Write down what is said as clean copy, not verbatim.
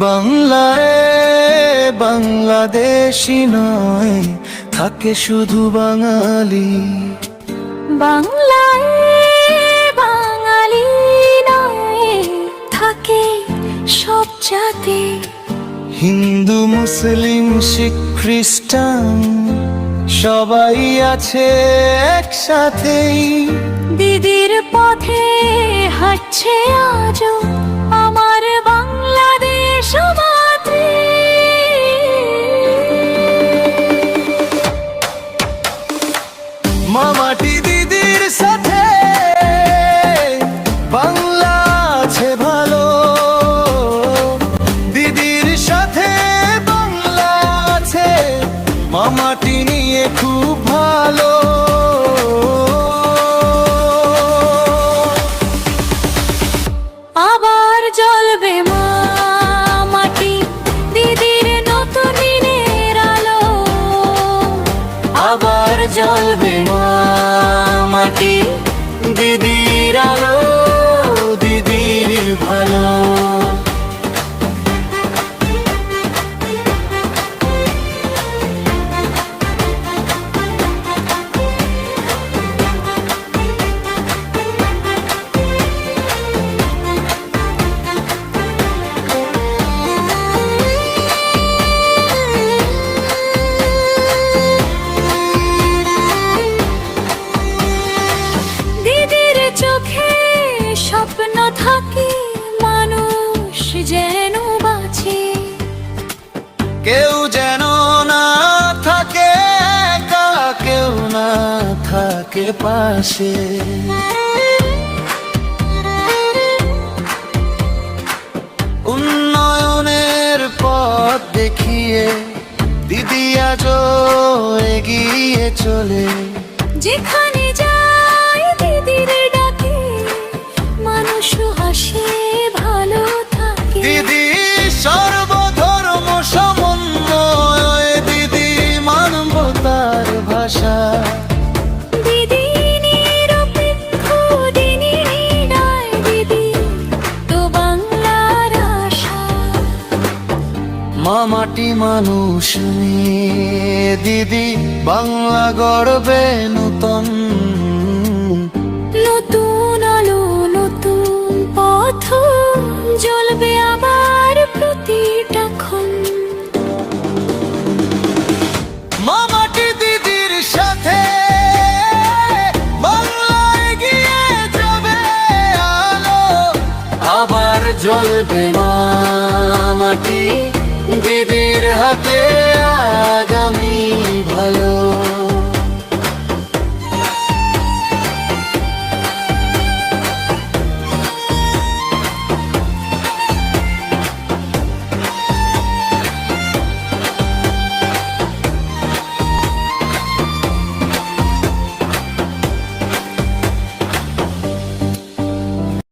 বাংলায় বাংলাদেশি নয়, থাকে শুধু বাঙালি। বাংলায় বাঙালি নয়, থাকে সব জাতি। হিন্দু মুসলিম শিখ খ্রিস্টান সবাই আছে একসাথেই। দিদির পথে হাঁটছে আজও আমার বাংলাদেশ মাতৃ। মামাটি দিদির সাথে বাংলা আছে ভালো, দিদির সাথে বাংলা আছে, মামাটি নিয়ে খুব ভালো। আবার জ্বলবে মা মাটি, দিদির নতুন দিনের আলো। আবার জ্বলবে মা মাটি, দিদির আলো, দিদির ভালো। দিদির চোখে স্বপ্ন থাকে মানুষ যেন বাঁচে। কেউ যেন না থাকে একা, কেউ না থাকে পাশে। উন্নয়নের পথ দেখিয়ে দিদি আজও এগিয়ে চলে। যেখানে যায় দিদির ডাকে মানুষ হাসে ভালো থাকে। দিদি সর্বধর্ম সমন্বয়, দিদি মানবতার ভাষা। দিদি নিরপেক্ষ দিনের হৃদয়, দিদি তো বাংলার আশা। মামাটি মানুষ নিয়ে দিদি বাংলা গড়বে নূতন। নতুন আলো নতুন পথ জ্বলবে আবার প্রতিটা ক্ষণ। মামাটি দিদির সাথে বাংলা এগিয়ে যাবে আলো। আবার জ্বলবে মামাটি দিদির হাতে।